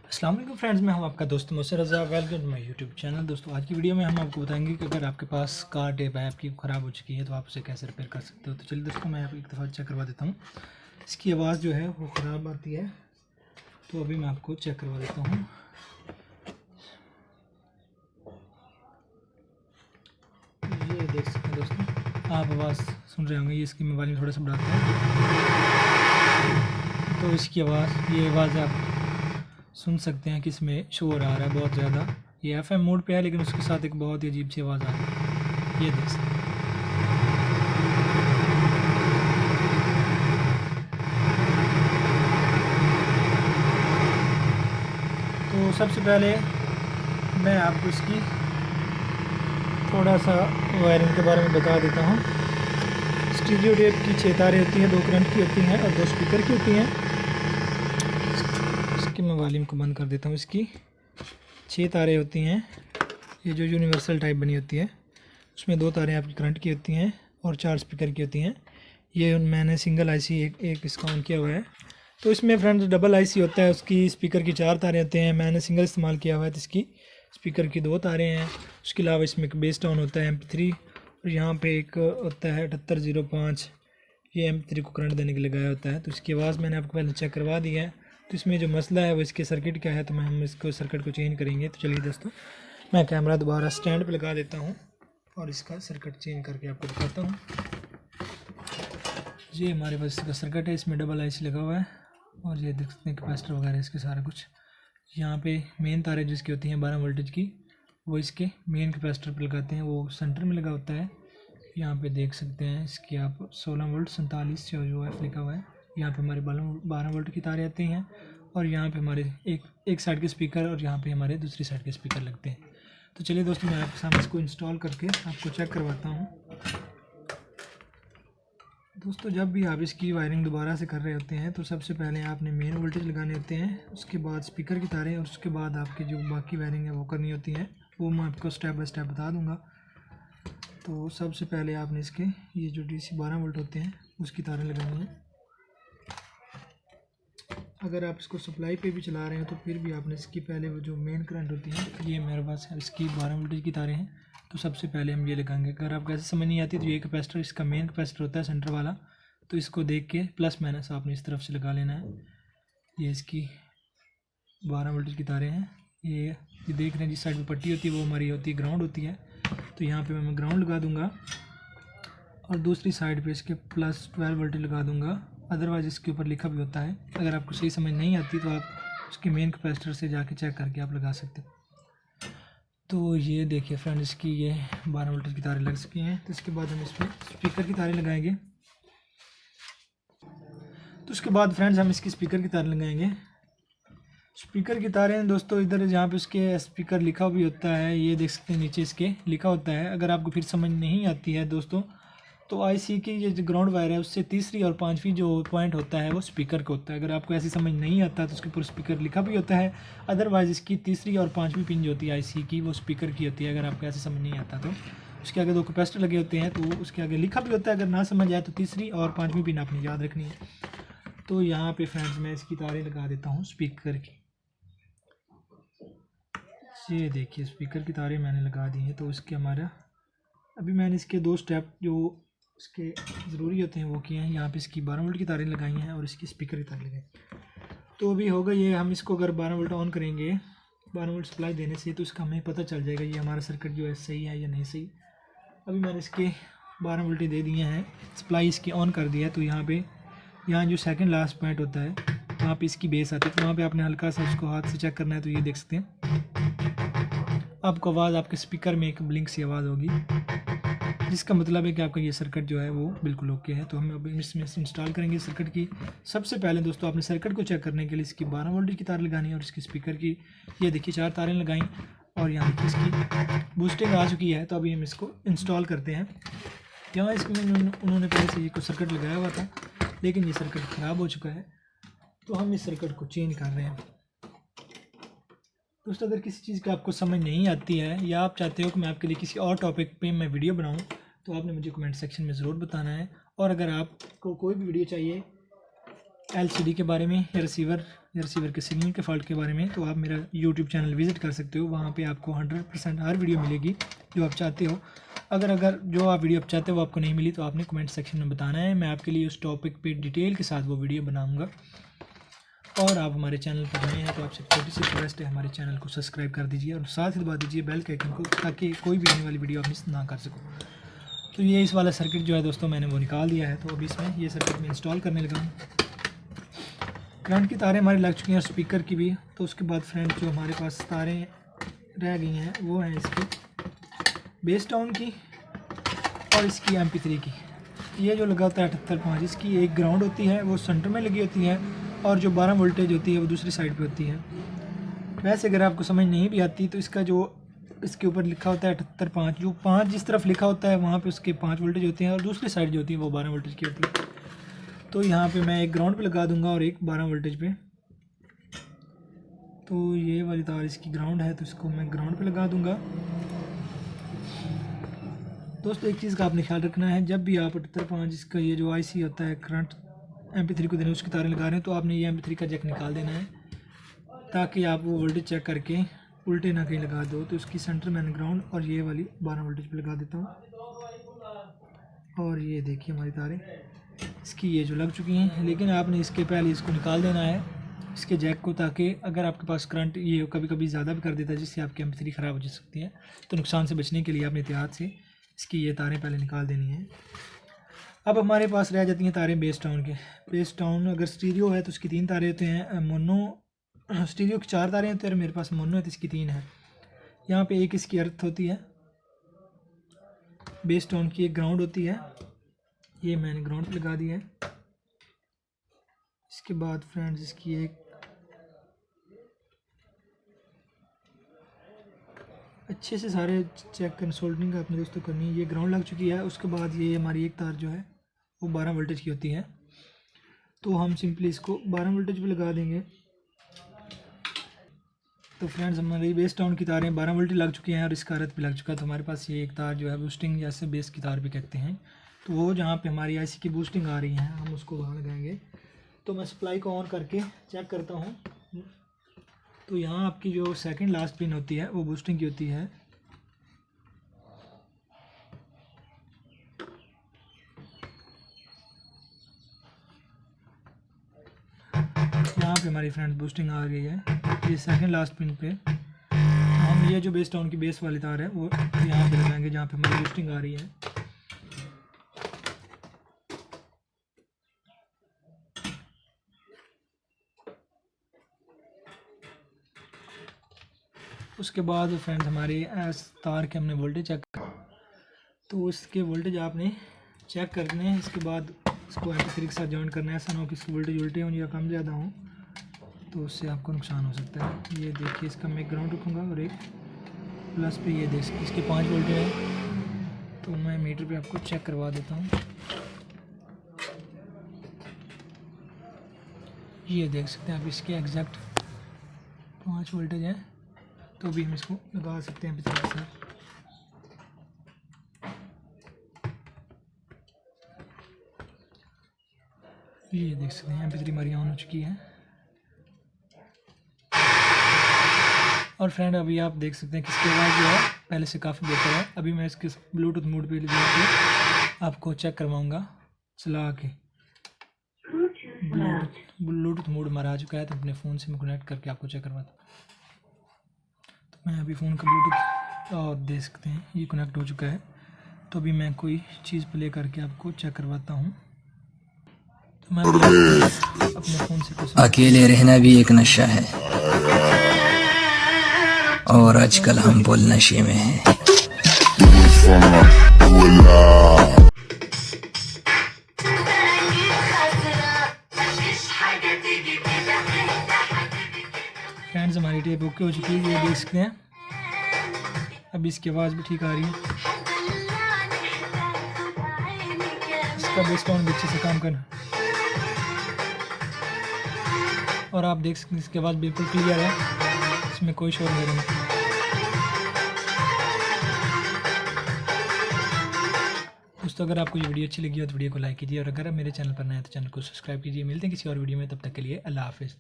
अस्सलाम वालेकुम फ्रेंड्स, मैं हूं आपका दोस्त Mohsin Raza. Welcome to my YouTube channel. दोस्तों, आज की वीडियो में हम आपको बताएंगे कि अगर आपके पास कार टेप है आपकी ख़राब हो चुकी है तो आप उसे कैसे रिपेयर कर सकते हो। तो चलिए दोस्तों, मैं आपको एक दफ़ा चेक करवा देता हूं। इसकी आवाज़ जो है वो ख़राब आती है, तो अभी मैं आपको चेक करवा देता हूँ। ये देख सकते हैं दोस्तों, आप आवाज़ सुन रहे होंगे। ये इसकी मोबाइल में थोड़ा सा बढ़ाते हैं तो इसकी आवाज़, ये आवाज़ आप सुन सकते हैं कि इसमें शोर आ रहा है बहुत ज़्यादा। ये एफएम मोड पे है, लेकिन उसके साथ एक बहुत ही अजीब सी आवाज़ आ रही है। ये देख सकते हैं। तो सबसे पहले मैं आपको इसकी थोड़ा सा वायरिंग के बारे में बता देता हूँ। स्टीरियो टेप की 6 तारें होती हैं, 2 करंट की होती हैं और 2 स्पीकर की होती हैं। इसकी मैं वॉल्यूम को बंद कर देता हूँ। इसकी 6 तारें होती हैं। ये जो यूनिवर्सल टाइप बनी होती है, उसमें 2 तारें आपकी करंट की होती हैं और 4 स्पीकर की होती हैं। ये मैंने सिंगल आईसी एक इसका ऑन किया हुआ है। तो इसमें फ्रेंड्स डबल आईसी होता है, उसकी स्पीकर की 4 तारें होते हैं। मैंने सिंगल इस्तेमाल किया हुआ है, तो इसकी स्पीकर की 2 तारें हैं। उसके अलावा इसमें एक बेस डाउन होता है MP3, और यहाँ पे एक होता है 7805, ये MP3 को करंट देने के लिए लगाया होता है। तो इसकी आवाज़ मैंने आपको पहले चेक करवा दी है। तो इसमें जो मसला है वो इसके सर्किट का है, तो हम इसको सर्किट को चेंज करेंगे। तो चलिए दोस्तों, मैं कैमरा दोबारा स्टैंड पे लगा देता हूँ और इसका सर्किट चेंज करके आपको दिखाता हूँ। ये हमारे पास इसका सर्किट है, इसमें डबल आईसी लगा हुआ है और ये देख सकते हैं कैपेसिटर वगैरह इसके सारा कुछ। यहाँ पे मेन तारें जिसकी होती हैं 12 वोल्टेज की, वो इसके मेन कैपेसिटर पे लगाते हैं, वो सेंटर में लगा होता है। यहाँ पे देख सकते हैं इसकी आप 16 वोल्ट 47 UF लिखा हुआ है। यहाँ पे हमारे 12 वोल्ट की तारें आती हैं और यहाँ पे हमारे एक साइड के स्पीकर और यहाँ पे हमारे दूसरी साइड के स्पीकर लगते हैं। तो चलिए दोस्तों, मैं आपके सामने इसको इंस्टॉल करके आपको चेक करवाता हूँ। दोस्तों, जब भी आप इसकी वायरिंग दोबारा से कर रहे होते हैं तो सबसे पहले आपने मेन वोल्टेज लगाने होते हैं, उसके बाद स्पीकर की तारें और उसके बाद आपकी जो बाकी वायरिंग है वो करनी होती है। वो मैं आपको स्टेप बाय स्टेप बता दूंगा। तो सबसे पहले आपने इसके ये जो DC 12 वोल्ट होते हैं उसकी तारें लगानी है। अगर आप इसको सप्लाई पे भी चला रहे हैं तो फिर भी आपने इसकी पहले वो जो मेन करंट होती है, ये मेरे पास है, इसकी 12 वोल्टेज की तारें हैं, तो सबसे पहले हम ये लगाएंगे। अगर आपको ऐसे समझ नहीं आती तो ये कैपेसिटर इसका मेन कैपेसिटर होता है सेंटर वाला, तो इसको देख के प्लस माइनस आपने इस तरफ से लगा लेना है। ये इसकी 12 वोल्टेज की तारें हैं। ये देख रहे हैं जिस साइड पर पट्टी होती है वो हमारी होती है ग्राउंड होती है, तो यहाँ पर मैं ग्राउंड लगा दूँगा और दूसरी साइड पर इसके प्लस 12 वोल्टेज लगा दूँगा। अदरवाइज़ इसके ऊपर लिखा भी होता है। अगर आपको सही समझ नहीं आती तो आप उसके मेन कैपेसिटर से जाके चेक करके आप लगा सकते हो। तो ये देखिए फ्रेंड, इसकी ये 12 वोल्टेज की तारें लग चुकी हैं। तो इसके बाद हम इसमें स्पीकर की तारें लगाएंगे। तो उसके बाद फ्रेंड्स हम इसकी स्पीकर की तारें लगाएंगे। स्पीकर की तारें दोस्तों इधर जहाँ पे उसके स्पीकर लिखा भी होता है, ये देख सकते हैं नीचे इसके लिखा होता है। अगर आपको फिर समझ नहीं आती है दोस्तों, तो आईसी की ये जो ग्राउंड वायर है उससे तीसरी और पांचवी जो पॉइंट होता है वो स्पीकर का होता है। अगर आपको ऐसी समझ नहीं आता तो उसके ऊपर स्पीकर लिखा भी होता है। अदरवाइज़ इसकी तीसरी और पांचवी पिन जो होती है आईसी की, वो स्पीकर की होती है। अगर आपको ऐसे समझ नहीं आता तो उसके आगे 2 कैपेसिटर लगे होते हैं, तो उसके आगे लिखा भी होता है। अगर ना समझ आए तो तीसरी और पांचवी पिन आपने याद रखनी है। तो यहाँ पे फ्रेंड्स मैं इसकी तारें लगा देता हूँ स्पीकर की। ये देखिए स्पीकर की तारें मैंने लगा दी हैं। तो इसके हमारा अभी मैंने इसके 2 स्टेप जो इसके ज़रूरी होते हैं वो किए हैं। यहाँ पे इसकी 12 वोल्ट की तारें लगाई हैं और इसकी स्पीकर की तारें लगाई। तो अभी होगा ये, हम इसको अगर 12 वोल्ट ऑन करेंगे, 12 वोल्ट सप्लाई देने से, तो इसका हमें पता चल जाएगा ये हमारा सर्किट जो है सही है या नहीं सही। अभी मैंने इसके 12 वोल्ट दे दिए हैं, सप्लाई इसकी ऑन कर दिया है। तो यहाँ जो सेकेंड लास्ट पॉइंट होता है वहाँ पर इसकी बेस आती है, तो वहाँ पर आपने हल्का सा उसको हाथ से चेक करना है। तो ये देख सकते हैं आपको आवाज़, आपके स्पीकर में एक ब्लिंक सी आवाज़ होगी, जिसका मतलब है कि आपका ये सर्किट जो है वो बिल्कुल ओके है। तो हम अब इसमें इंस्टॉल करेंगे सर्किट की। सबसे पहले दोस्तों आपने सर्किट को चेक करने के लिए इसकी 12 वोल्ट की तार लगानी है और इसकी स्पीकर की ये देखिए 4 तारें लगाई और यहाँ देखिए इसकी बूस्टिंग आ चुकी है। तो अभी हम इसको इंस्टॉल करते हैं। यहाँ इसमें उन्होंने पहले से ये कुछ सर्किट लगाया हुआ था, लेकिन ये सर्किट ख़राब हो चुका है, तो हम इस सर्किट को चेंज कर रहे हैं। दोस्तों, अगर किसी चीज़ की आपको समझ नहीं आती है या आप चाहते हो कि मैं आपके लिए किसी और टॉपिक पे मैं वीडियो बनाऊं, तो आपने मुझे कमेंट सेक्शन में ज़रूर बताना है। और अगर आपको कोई भी वीडियो चाहिए LCD के बारे में या रिसीवर या रिसीवर के सिग्नल के फॉल्ट के बारे में, तो आप मेरा यूट्यूब चैनल विज़िट कर सकते हो। वहाँ पे आपको 100% हर वीडियो मिलेगी जो आप चाहते हो। अगर जो आप वीडियो आप चाहते हो वो आपको नहीं मिली तो आपने कमेंट सेक्शन में बताना है, मैं आपके लिए उस टॉपिक पे डिटेल के साथ वो वीडियो बनाऊँगा। और आप हमारे चैनल पर नए हैं तो आपसे छोटी सी रिक्वेस्ट है, हमारे चैनल को सब्सक्राइब कर दीजिए और साथ ही दबा दीजिए बेल के आइकन को, ताकि कोई भी आने वाली वीडियो आप मिस ना कर सको। तो ये इस वाला सर्किट जो है दोस्तों मैंने वो निकाल दिया है। तो अभी इसमें ये सर्किट मैं इंस्टॉल करने लगा हूँ। करंट की तारें हमारी लग चुकी हैं, स्पीकर की भी। तो उसके बाद फ्रेंड जो हमारे पास तारें रह गई हैं वो हैं इसकी बेस टाउन की और इसकी MP3 की। ये जो लगा होता है 78.5, इसकी एक ग्राउंड होती है वो सेंटर में लगी होती है, और जो 12 वोल्टेज होती है वो दूसरी साइड पे होती है। वैसे अगर आपको समझ नहीं भी आती तो इसका जो इसके ऊपर लिखा होता है 78.5, जो 5 जिस तरफ लिखा होता है वहाँ पे उसके 5 वोल्टेज होते हैं और दूसरी साइड जो होती है वो 12 वोल्टेज की होती है। तो यहाँ पे मैं एक ग्राउंड पे लगा दूंगा और एक 12 वोल्टेज पे। तो ये वाली तार इसकी ग्राउंड है तो इसको मैं ग्राउंड पे लगा दूंगा। दोस्तों एक चीज़ का आपने ख्याल रखना है, जब भी आप 78.5 इसका ये जो IC होता है करंट MP3 को देने उसकी तारें लगा रहे हैं तो आपने ये MP3 का जैक निकाल देना है, ताकि आप वो वोल्टेज चेक करके उल्टे ना कहीं लगा दो। तो इसकी सेंटर मैंने ग्राउंड और ये वाली 12 वोल्टेज पे लगा देता हूँ। और ये देखिए हमारी तारें इसकी ये जो लग चुकी हैं, लेकिन आपने इसके पहले इसको निकाल देना है इसके जैक को, ताकि अगर आपके पास करंट ये कभी कभी ज़्यादा भी कर देता है जिससे आपकी MP3 ख़राब हो जा सकती है, तो नुकसान से बचने के लिए आपने एहतियात से इसकी ये तारें पहले निकाल देनी है। अब हमारे पास रह जाती हैं तारें बेस टाउन के। बेस टाउन अगर स्टीरियो है तो उसकी 3 तारें होते हैं, मोनो स्टीरियो की 4 तारें होती हैं और मेरे पास मोनो है तो इसकी 3 है। यहाँ पे एक इसकी अर्थ होती है, बेस टाउन की एक ग्राउंड होती है, ये मैंने ग्राउंड पे लगा दी है। इसके बाद फ्रेंड्स इसकी एक अच्छे से सारे चेक कंसोल्डिंग अपने दोस्तों करनी है। ये ग्राउंड लग चुकी है। उसके बाद ये हमारी एक तार जो है वो 12 वोल्टेज की होती है, तो हम सिंपली इसको 12 वोल्टेज पे लगा देंगे। तो फ्रेंड्स हमारी बेस टाउन की तारें 12 वोल्टेज लग चुकी हैं और इसका अर्थ भी लग चुका है। तो हमारे पास ये एक तार जो है बूस्टिंग, जैसे बेस की तार भी कहते हैं, तो वो जहाँ पे हमारी IC की बूस्टिंग आ रही है हम उसको वहाँ लगाएंगे। तो मैं सप्लाई को ऑन करके चेक करता हूँ। तो यहाँ आपकी जो सेकंड लास्ट पिन होती है वो बूस्टिंग की होती है। यहाँ पे हमारी फ्रेंड्स बूस्टिंग आ गई है। ये सेकंड लास्ट पिन पे हम ये जो बेस टाउन की बेस वाली तार है वो यहाँ पे लगाएंगे जहाँ पे हमारी बूस्टिंग आ रही है। उसके बाद फ्रेंड्स हमारी तार के हमने वोल्टेज चेक, तो इसके वोल्टेज आपने चेक करने हैं। इसके बाद इसको MP3 के साथ जॉइन करना है। ऐसा ना हो कि इसकी वोल्टेज उल्टे हों या कम ज़्यादा हों, तो उससे आपको नुकसान हो सकता है। ये देखिए इसका मैं एक ग्राउंड रखूँगा और एक प्लस पे ये देख इसके 5 वोल्टेज है। तो मैं मीटर पे आपको चेक करवा देता हूँ। ये देख सकते हैं आप इसके एग्जैक्ट 5 वोल्टेज हैं, तो भी हम इसको लगा सकते हैं MP3 के साथ। ये देख सकते हैं MP3 हमारी ऑन हो चुकी है। और फ्रेंड अभी आप देख सकते हैं कि इसकी आवाज़ जो है पहले से काफ़ी बेहतर है। अभी मैं इसके ब्लूटूथ मोड पे जाके आपको चेक करवाऊँगा चला के। ब्लूटूथ मोड हमारा आ चुका है, तो अपने फ़ोन से मैं कनेक्ट करके आपको चेक करवाता हूँ। तो मैं अभी फ़ोन का ब्लूटूथ और देख सकते हैं ये कनेक्ट हो चुका है। तो अभी मैं कोई चीज़ प्ले करके आपको चेक करवाता हूँ। तो मैं अपने फ़ोन से अकेले रहना भी एक नशा है और आजकल हम बोल नशे में हैं। फ्रेंड्स हमारी टेप ओके हो चुकी है, ये देख सकते हैं। अब इसकी आवाज़ भी ठीक आ रही है। इसका बेस टाउन भी अच्छे से काम करना, और आप देख सकते हैं इसकी आवाज़ बिल्कुल क्लियर है, इसमें कोई शोर नहीं है। दोस्तों अगर आपको ये वीडियो अच्छी लगी हो तो वीडियो को लाइक कीजिए, और अगर आप मेरे चैनल पर नए हैं तो चैनल को सब्सक्राइब कीजिए। मिलते हैं किसी और वीडियो में, तब तक के लिए अल्लाह हाफिज़।